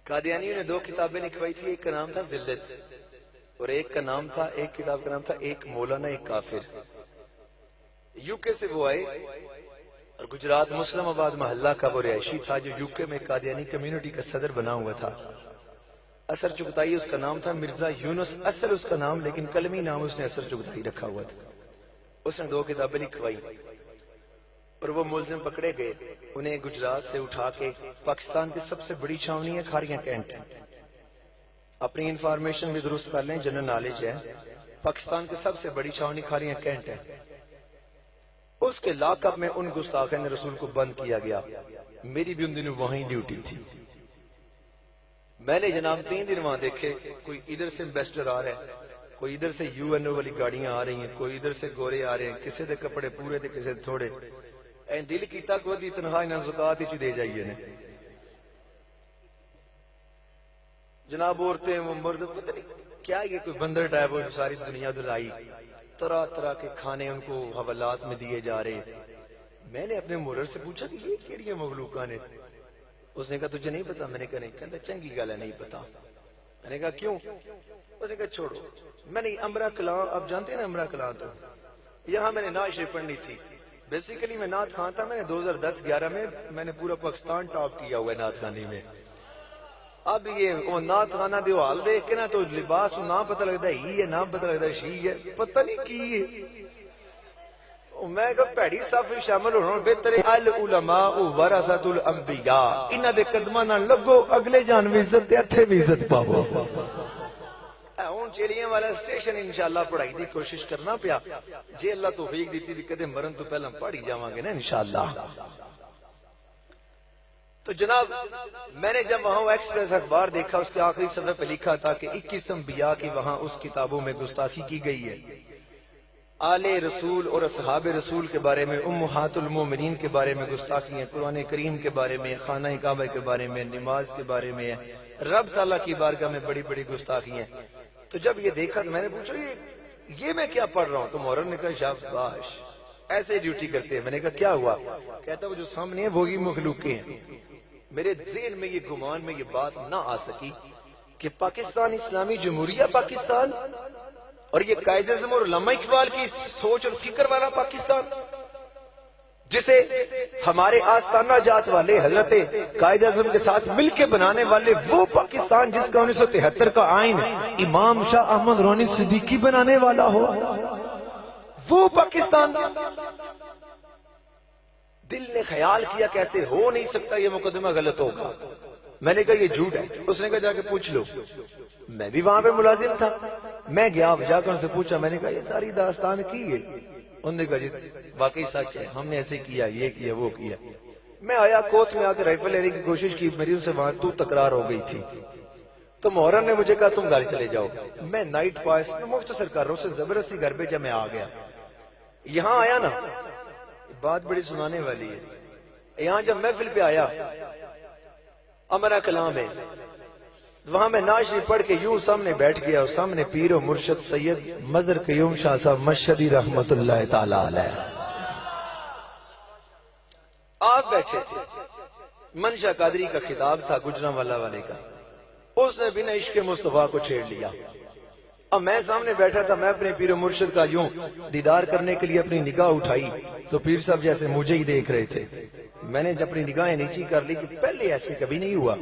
قادیانیوں نے دو کتابیں لکھوائی تھی، ایک کا نام تھا ذلت اور ایک کتاب کا نام تھا ایک مولانا ایک کافر۔ یو کے سے وہ آئے اور گجرات مسلم آباد محلہ کا وہ رہائشی تھا جو یو کے میں قادیانی کمیونٹی کا صدر بنا ہوا تھا۔ اثر چغتائی اس کا نام تھا، مرزا یونس اصل اس کا نام، لیکن کلمی نام اس نے اثر چغتائی رکھا ہوا تھا۔ اس نے دو کتابیں لکھوائی اور وہ ملزم پکڑے گئے، انہیں گجرات سے اٹھا کے پاکستان کی سب سے بڑی چھاونی ہے کھاریاں کینٹ۔ اپنی انفارمیشن بھی درست کر لیں، جنرل نالج ہے، پاکستان کی سب سے بڑی چھاونی کھاریاں کینٹ ہے۔ اس کے لاک اپ میں ان گستاخین رسول کو بند کیا گیا، میری بھی ان دنوں وہیں ڈیوٹی تھی۔ میں نے جناب 3 دن وہاں دیکھے، کوئی ادھر سے انویسٹر آ رہا ہے، کوئی ادھر سے یو این او والی گاڑیاں آ رہی ہیں، کوئی ادھر سے گورے آ رہے ہیں، کسی دے کپڑے پورے تھے کسی دے تھوڑے۔ دل کیتا کو دی تنخواہ انہاں زکات ہی دے جائیے نے جناب۔ عورتیں وہ مرد پتہ نہیں کیا، یہ کوئی بندر ٹائپ ہو جو ساری دنیا دلائی، طرح طرح کے کھانے ان کو حوالات میں دیے جا رہے۔ میں نے اپنے مورر سے پوچھا کہ یہ کیڑی مغلوقاں نے؟ اس نے کہا تجھے نہیں پتا؟ میں نے کہا نہیں۔ کہتا چنگی گل ہے نہیں پتا۔ میں نے کہا کیوں؟ اس نے کہا چھوڑو۔ میں نے امرا کلاں، اب جانتے ہیں نا امرا کلاں، تو یہاں میں نے نعت شریف پڑھنی تھی۔ بیسیکلی میں نعت خواں تھا، میں نے 2010-11 میں نے پورا پاکستان ٹاپ کیا ہوا ہے نعت خانی میں۔ اب یہ نعت خانہ دیو حال دیکھ کے نا تو لباس نہ پتہ لگتا ہے ہی ہے، نہ پتہ لگتا ہے شی ہے، پتہ نہیں کی ہے۔ میں کہا پیڑی صف شامل ہونا بہتر ہے، العلماء ورثۃ الانبیاء، انہاں دے قدماں نال لگو، اگلے جان بھی عزت تے اتھے بھی عزت پاو۔ ہن چیڑیاں والا سٹیشن انشاءاللہ پڑھائی دی کوشش کرنا پیا، جے اللہ توفیق دیتی دی کدے مرن تو پہلا پڑھی جاواں گے نا انشاءاللہ۔ تو جناب میں نے جب وہاں ایکسپریس اخبار دیکھا، اس کے آخری صفحے پہ لکھا تھا کہ 21 انبیاء کی وہاں اس کتابوں میں گستاخی کی گئی ہے، آل رسول اور اصحاب رسول کے بارے میں، امہات المومنین کے بارے میں گستاخی ہیں، قرآن کریم کے بارے میں، خانہ کعبہ کے بارے میں، نماز کے بارے میں، رب تعالیٰ کی بارگاہ میں بڑی بڑی گستاخی ہیں۔ تو جب یہ دیکھا تو میں نے پوچھا یہ میں کیا پڑھ رہا ہوں؟ تو محرر نے کہا شاباش، ایسے ڈیوٹی کرتے ہیں۔ میں نے کہا کیا ہوا؟ کہتا وہ جو سامنے ہے وہی مخلوقیں ہیں۔ میرے ذہن میں یہ گمان میں یہ بات نہ آ سکی کہ پاکستان اسلامی جمہوریہ پاکستان اور یہ قائد اعظم اور علامہ اقبال کی سوچ اور فکر والا پاکستان، جسے ہمارے آستانہ جات والے حضرت قائد اعظم کے ساتھ مل کے بنانے والے وہ پاکستان جس کا 1973 کا آئین امام شاہ احمد رونی صدیقی بنانے والا ہو، وہ پاکستان۔ دل نے خیال کیا کیسے ہو نہیں سکتا، یہ مقدمہ غلط ہوگا۔ میں نے کہا یہ جھوٹ ہے۔ اس نے کہا جا کے پوچھ لو۔ میں بھی وہاں پہ ملازم تھا، میں گیا جا کر ان سے پوچھا، میں نے کہا یہ ساری داستان کی ہے؟ انہوں نے کہا جی واقعی سچ ہے، ہم نے ایسے کیا، یہ کیا، وہ کیا۔ میں آیا کوت میں آ کے رائفل لینے کی کوشش کی، میری ان سے وہاں تو تکرار ہو گئی تھی۔ تو محرر نے مجھے کہا تم گھر چلے جاؤ۔ میں نائٹ پاس میں مختصر کر رہا ہوں، سے زبردستی گھر پہ جب میں آ گیا، یہاں آیا نا بات بڑی سنانے والی ہے۔ یہاں جب محفل پہ آیا امرا کلام ہے، وہاں میں نعت شریف پڑھ کے یوں سامنے بیٹھ گیا، اور سامنے پیر و مرشد سید مظہر قیوم شاہ صاحب مشہدی رحمت اللہ تعالی علیہ آپ بیٹھے تھے۔ منشا قادری کا خطاب تھا گجرانوالہ والے کا، اس نے بنا عشق مصطفیٰ کو چھیڑ لیا۔ اب میں سامنے بیٹھا تھا، میں اپنے پیر و مرشد کا یوں دیدار کرنے کے لیے اپنی نگاہ اٹھائی تو پیر صاحب جیسے مجھے ہی دیکھ رہے تھے۔ میں نے جب اپنی نگاہیں نیچی کر لی کہ پہلے ایسے کبھی نہیں ہوا۔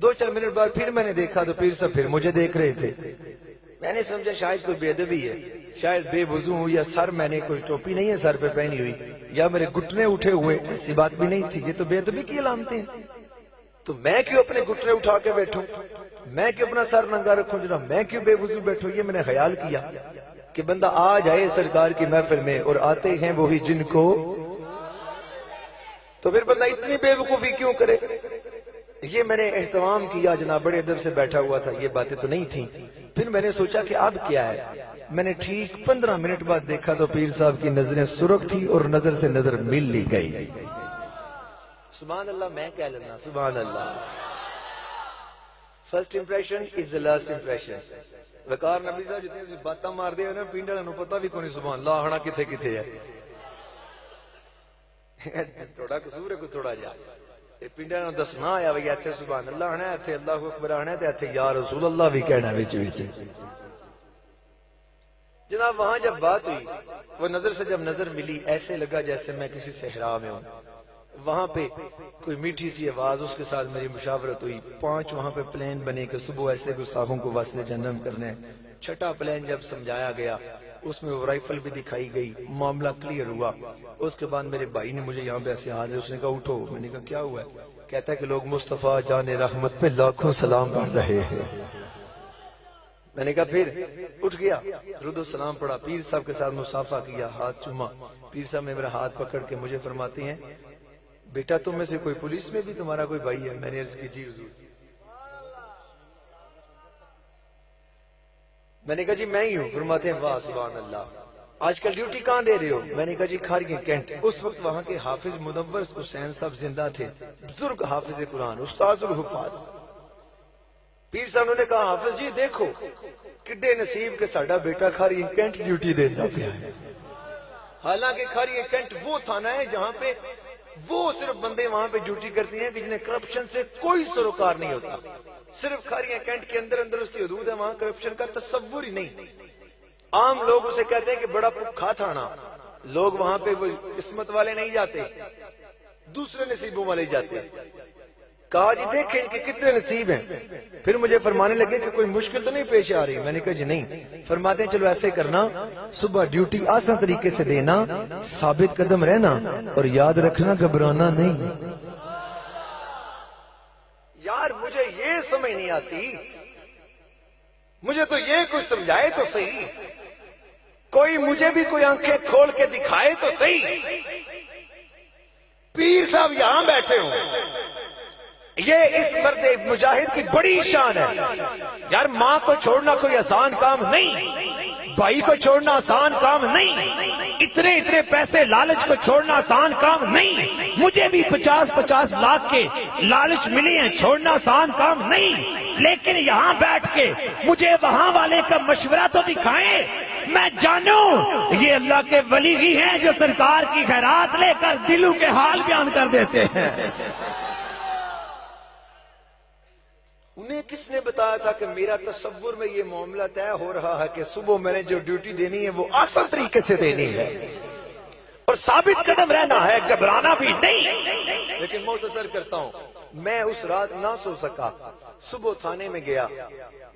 2-4 منٹ بعد پھر میں نے دیکھا تو پیر صاحب پھر مجھے دیکھ رہے تھے۔ میں نے سمجھا شاید کوئی بے ادبی ہے، شاید بے وضو ہوں، یا سر میں نے کوئی ٹوپی نہیں ہے سر پہ پہنی ہوئی، یا میرے گھٹنے اٹھے ہوئے، ایسی بات بھی نہیں تھی، یہ تو بے ادبی کی علامتیں ہیں۔ تو میں کیوں اپنے گھٹنے اٹھا کے بیٹھوں، میں کیوں اپنا سر ننگا رکھوں جناب، میں کیوں بے وضو بیٹھوں؟ یہ میں نے خیال کیا کہ بندہ آ جائے سرکار کی محفل میں اور آتے ہیں وہی جن کو، تو پھر بندہ اتنی بے وقوفی کیوں کرے؟ یہ میں نے اہتمام کیا جناب، بڑے ادب سے بیٹھا ہوا تھا، یہ باتیں تو نہیں تھیں۔ پھر میں نے سوچا کہ اب کیا ہے۔ میں نے ٹھیک 15 منٹ بعد دیکھا تو پیر صاحب کی نظریں سرخ تھی اور نظر سے نظر مل لی گئی۔ سبحان اللہ، میں کہہ لینا سبحان Allah. First impression is the last impression۔ Waqar Nabi Sahab جتنے باتاں مار دے نا پینڈا نو پتہ بھی کونی سبحان اللہ ہنا کتھے کتھے ہے۔ تھوڑا قصور ہے کوئی تھوڑا جا۔ پنڈا نو دسنا آیا بھئی ایتھے سبحان اللہ آنا ہے، ایتھے اللہ اکبر آنا ہے، ایتھے یا رسول اللہ بھی کہنا ہے۔ جناب وہاں جب بات ہوئی، وہ نظر سے جب نظر ملی، ایسے لگا جیسے میں کسی صحرا میں ہوں۔ وہاں پہ کوئی میٹھی سی آواز، اس کے ساتھ میری مشاورت ہوئی، 5 وہاں پہ پلین بنے کہ صبح ایسے گستاخوں کو وصل جہنم کرنے۔ 6واں پلین جب سمجھایا گیا، اس میں وہ رائفل بھی دکھائی گئی، معاملہ کلیئر ہوا۔ اس کے بعد میرے بھائی نے مجھے یہاں پہ ایسے ہاتھ دیا، اس نے کہا اٹھو۔ میں نے کہا کیا ہوا ہے؟ کہتا ہے کہ لوگ مصطفیٰ جان رحمت پہ لاکھوں سلام پڑھ رہے ہیں۔ میں نے کہا پھر؟ اٹھ گیا، درود و سلام پڑھا، پیر صاحب کے ساتھ مصافحہ کیا، ہاتھ چوما۔ پیر صاحب نے میرا ہاتھ پکڑ کے مجھے فرماتے ہیں بیٹا تم میں سے کوئی پولیس میں بھی تمہارا کوئی بھائی ہے؟ میں نے عرض کی جی حضور۔ میں نے کہا جی میں ہی ہوں۔ فرماتے ہیں واہ سبحان اللہ، آج کل ڈیوٹی کہاں دے رہے ہو؟ میں نے کہا جی کھاریاں کینٹ۔ اس وقت وہاں کے حافظ منور حسین صاحب زندہ تھے، بزرگ حافظ قرآن، استاذ الحفاظ۔ پیر صاحب نے کہا حافظ جی دیکھو کڈے نصیب کہ ساڈا بیٹا کھاریاں کینٹ ڈیوٹی دیتا پیا ہے۔ حالانکہ کھاریاں کینٹ وہ تھانہ ہے جہاں پہ وہ صرف بندے وہاں پہ ڈیوٹی کرتی ہیں کہ جنہیں کرپشن سے کوئی سروکار نہیں ہوتا۔ صرف کھاریاں کینٹ کے اندر اس کی حدود ہے، وہاں کرپشن کا تصور ہی نہیں۔ عام لوگ اسے کہتے ہیں کہ بڑا بھوکا تھانہ۔ لوگ وہاں پہ وہ قسمت والے نہیں جاتے، دوسرے نصیبوں والے جاتے ہیں۔ کہا جی دیکھیں ان کے کتنے نصیب ہیں۔ پھر مجھے فرمانے لگے کہ کوئی مشکل تو نہیں پیش آ رہی؟ میں نے کہا جی نہیں۔ فرماتے ہیں چلو ایسے کرنا، صبح ڈیوٹی آسان طریقے سے دینا، ثابت قدم رہنا، اور یاد رکھنا گھبرانا نہیں۔ یار مجھے یہ سمجھ نہیں آتی، مجھے تو یہ کوئی سمجھائے تو صحیح، کوئی مجھے بھی کوئی آنکھیں کھول کے دکھائے تو صحیح۔ پیر صاحب یہاں بیٹھے ہوں، یہ اس مرد مجاہد کی بڑی شان ہے۔ یار ماں کو چھوڑنا کوئی آسان کام نہیں، بھائی کو چھوڑنا آسان کام نہیں، اتنے پیسے لالچ کو چھوڑنا آسان کام نہیں۔ مجھے بھی 50 لاکھ کے لالچ ملی ہیں، چھوڑنا آسان کام نہیں۔ لیکن یہاں بیٹھ کے مجھے وہاں والے کا مشورہ تو دکھائیں، میں جانوں یہ اللہ کے ولی ہی ہیں جو سرکار کی خیرات لے کر دلوں کے حال بیان کر دیتے ہیں۔ انہیں کس نے بتایا تھا کہ میرا تصور میں یہ معاملہ طے ہو رہا ہے کہ صبح میں نے جو ڈیوٹی دینی ہے وہ آسان طریقے سے دینی ہے اور ثابت قدم رہنا ہے، گھبرانا بھی نہیں۔ لیکن مختصر کرتا ہوں، میں اس رات نہ سو سکا۔ صبح تھانے میں گیا،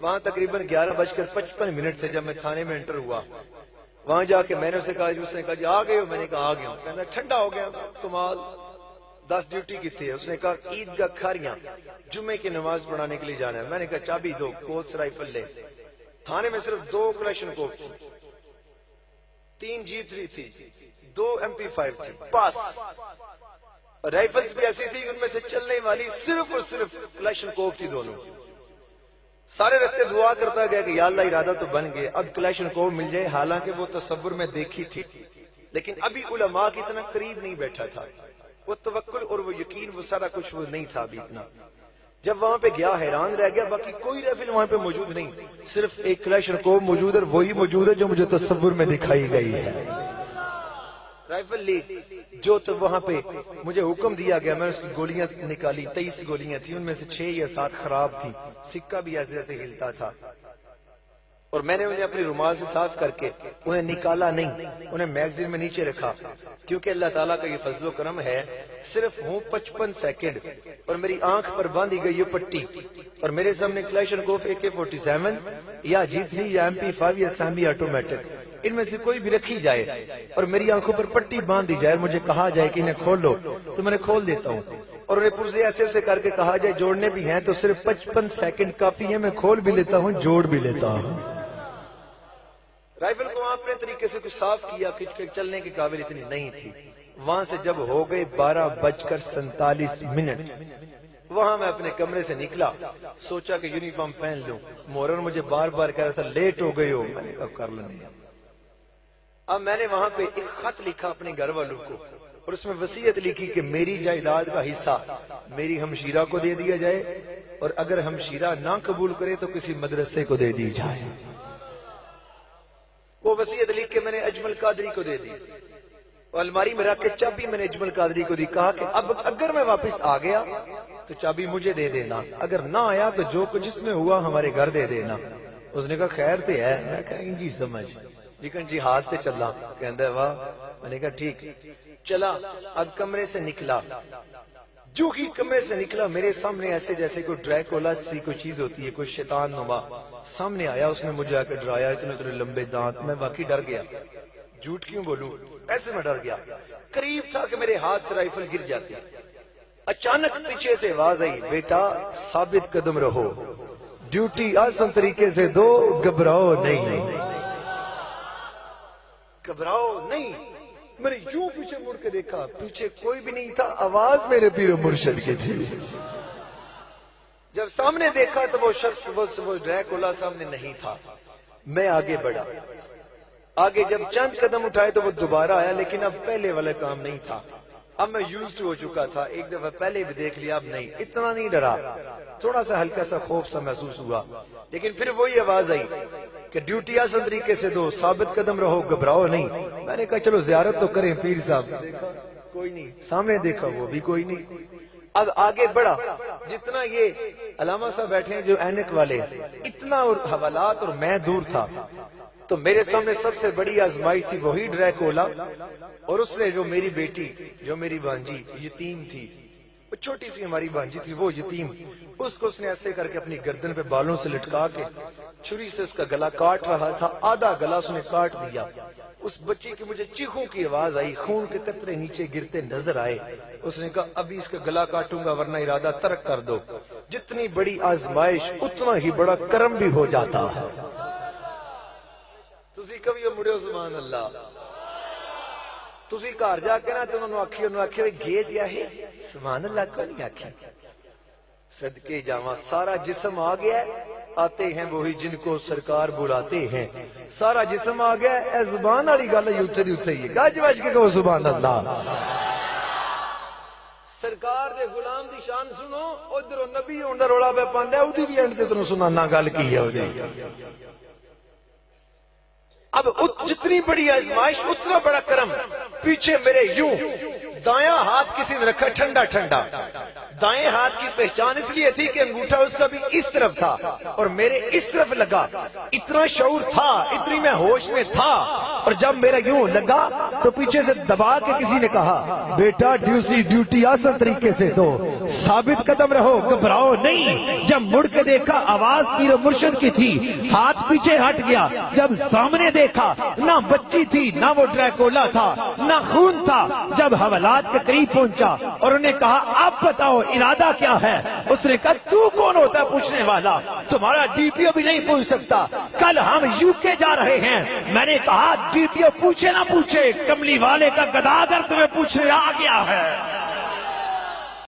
وہاں تقریباً 11:55 تھے جب میں تھانے میں انٹر ہوا۔ وہاں جا کے میں نے اسے کہا، اس نے کہا جی آ گئے ہو؟ میں نے کہا آ گیا ہوں۔ کہنا ٹھنڈا ہو گیا، کمال 10 ڈیوٹی کی تھی۔ اس نے کہا عید کا کھاریاں جمعے کی نماز پڑھانے کے لیے جانا ہے۔ میں نے کہا چابی دو، کوس رائفل لے۔ تھانے میں صرف 2 کلیشن کوف تھی، 3 G3 تھی، 2 MP5 تھی، بس۔ رائفلز بھی ایسی تھی ان میں سے چلنے والی صرف اور صرف کلیشن کوف تھی دونوں۔ سارے رستے دعا کرتا گیا کہ یا اللہ ارادہ تو بن گئے، اب کلیشن کوف مل جائے۔ حالانکہ وہ تصور میں دیکھی تھی، لیکن ابھی علماء کی اتنا قریب نہیں بیٹھا تھا۔ وہ توکل اور وہ یقین، وہ سارا کچھ وہ نہیں تھا ابھی اتنا۔ جب وہاں پہ گیا حیران رہ گیا، باقی کوئی رائفل وہاں پہ موجود نہیں، صرف ایک کلیشن کوف موجود ہے، وہی موجود ہے جو مجھے تصور میں دکھائی گئی ہے۔ رائفل لی جو تو وہاں پہ مجھے حکم دیا گیا، میں نے اس کی گولیاں نکالی، 23 گولیاں تھیں، ان میں سے 6 یا 7 خراب تھی، سکہ بھی ایسے ایسے ہلتا تھا۔ اور میں نے انہیں اپنی رومال سے صاف کر کے انہیں نکالا نہیں، انہیں میگزین میں نیچے رکھا، کیونکہ اللہ تعالیٰ کا یہ فضل و کرم ہے، صرف ہوں 55 سیکنڈ اور میری آنکھ پر باندھی گئی یہ پٹی، اور میرے سامنے کلیشن کوف AK-47 یا G3 یا MP5 یا سیمی آٹومیٹک، ان میں سے کوئی بھی رکھی جائے اور میری آنکھوں پر پٹی باندھی جائے اور مجھے کہا جائے کہ انہیں کھول لو تو میں نے کھول دیتا ہوں، اور انہیں پرزے ایسے ایسے کر کے کہا جائے جوڑنے بھی ہیں تو صرف 55 سیکنڈ کافی ہے، میں کھول بھی لیتا ہوں، جوڑ بھی لیتا ہوں۔ رائفل کو اپنے طریقے سے کچھ صاف کیا، کھچ کے چلنے کے قابل اتنی نہیں تھی۔ وہاں سے جب ہو گئے 12:47، وہاں میں اپنے کمرے سے نکلا، سوچا کہ یونیفارم پہن لوں۔ مورر مجھے بار بار کہہ رہا تھا لیٹ ہو گئے ہو، میں نے کہا کر لینے۔ اب میں نے وہاں پہ ایک خط لکھا اپنے گھر والوں کو، اور اس میں وصیت لکھی کہ میری جائیداد کا حصہ میری ہمشیرہ کو دے دیا جائے، اور اگر ہمشیرہ نہ قبول کرے تو کسی مدرسے کو دے دی جائے۔ وہ وصیت لکھ کے میں نے اجمل قادری کو دے دی۔ الماری میں رکھ کے چابی میں نے اجمل قادری کو دی، کہا کہ اب اگر میں واپس آ گیا تو چابی مجھے دے دینا، اگر نہ آیا تو جو کچھ جس میں ہوا ہمارے گھر دے دینا۔ اس نے کہا خیر تے ہے، میں کہا جی سمجھ، لیکن جی ہاتھ تے چلا، کہندہ ہے واہ، میں نے کہا ٹھیک، چلا۔ اب کمرے سے نکلا، جو ہی کمرے سے نکلا میرے سامنے ایسے جیسے کوئی ڈریکولا سی کوئی چیز ہوتی ہے، کوئی شیطان نما سامنے آیا، اس نے مجھے آ کے ڈرایا، اتنے لمبے دانت، میں واقعی ڈر گیا، جھوٹ کیوں بولوں، ایسے میں ڈر گیا، قریب تھا کہ میرے ہاتھ سے رائفل گر جاتی۔ اچانک پیچھے سے آواز آئی، بیٹا ثابت قدم رہو، ڈیوٹی آسان طریقے سے دو، گھبراؤ نہیں، گھبراؤ نہیں۔ میں نے یوں پیچھے مڑ کے دیکھا، پیچھے کوئی بھی نہیں تھا، آواز میرے پیر و مرشد کی تھی۔ جب سامنے دیکھا تو وہ شخص وہ ڈریکولا سامنے نہیں تھا۔ میں آگے بڑھا، آگے جب چند قدم اٹھائے تو وہ دوبارہ آیا، لیکن اب پہلے والا کام نہیں تھا، اب میں یوزڈ ہو چکا تھا، ایک دفعہ پہلے بھی دیکھ لیا، اب نہیں، اتنا نہیں ڈرا، تھوڑا سا ہلکا سا خوف سا محسوس ہوا، لیکن پھر وہی آواز آئی کہ ڈیوٹی آسان طریقے سے دو، ثابت قدم رہو، گھبراؤ نہیں۔ میں نے کہا چلو زیارت تو کریں پیر صاحب، کوئی نہیں، سامنے دیکھا وہ بھی کوئی نہیں۔ اب آگے بڑھا، جتنا یہ علامہ صاحب بیٹھے ہیں جو اینک والے، اتنا اور حوالات اور میں دور تھا، تو میرے سامنے سب سے بڑی آزمائش تھی وہی ڈریکولا، اور اس نے جو میری بیٹی، جو میری بانجی یتیم تھی، وہ چھوٹی سی ہماری بانجی تھی، وہ یتیم، اس کو اس نے ایسے کر کے اپنی گردن پہ بالوں سے لٹکا کے چھری سے اس کا گلا کاٹ رہا تھا، آدھا گلا اس نے کاٹ دیا۔ اس بچی کی مجھے چیخوں کی آواز آئی، خون کے قطرے نیچے گرتے نظر آئے، اس نے کہا ابھی اس کا گلا کاٹوں گا ورنہ ارادہ ترک کر دو۔ جتنی بڑی آزمائش اتنا ہی بڑا کرم بھی ہو جاتا ہے۔ تسی کبھی مڑے ہو سبحان اللہ، تسی گھر جا کے نا تو انہوں نے آکھے گے دیا ہے سبحان اللہ کو نہیں آکھے، صدقے جاواں سارا جسم آ گیا ہے، آتے ہیں وہی جن کو سرکار بلاتے ہیں، سارا جسم آ گیا ہے، اے زبان والی گل ہے اتھے دی اتھے ہی ہے، گج بج کے کہو سبحان اللہ۔ سرکار دے غلام دی شان سنو، ادھر نبی ہوندا رولا پہ پاندا ہے، اودی بھی اینڈ تے تنوں سنانا گل کی ہے اودی۔ اب جتنی بڑی آزمائش اتنا بڑا کرم، پیچھے میرے یوں دایاں ہاتھ کسی نے رکھا ٹھنڈا ٹھنڈا، دائیں ہاتھ کی پہچان اس لیے تھی کہ انگوٹھا اس کا بھی اس طرف تھا اور میرے اس طرف لگا، اتنا شعور تھا، اتنی میں ہوش میں تھا، اور جب میرا یوں لگا تو پیچھے سے دبا کے کسی نے کہا بیٹا ڈیوٹی آسان طریقے سے دو، ثابت قدم رہو، گھبراؤ نہیں۔ جب مڑ کے دیکھا آواز پیر و مرشد کی تھی، ہاتھ پیچھے ہٹ گیا، جب سامنے دیکھا نہ بچی تھی نہ وہ ڈریکولا تھا نہ خون تھا۔ جب حوالات کے قریب پہنچا اور انہیں کہا آپ بتاؤ ارادہ کیا ہے، اس نے کہا تو کون ہوتا ہے پوچھنے والا، تمہارا ڈی پی او بھی نہیں پوچھ سکتا، کل ہم یو کے جا رہے ہیں۔ میں نے کہا ڈی پی او پوچھے نہ پوچھے، کملی والے کا گداگر تمہیں پوچھنے آ گیا ہے۔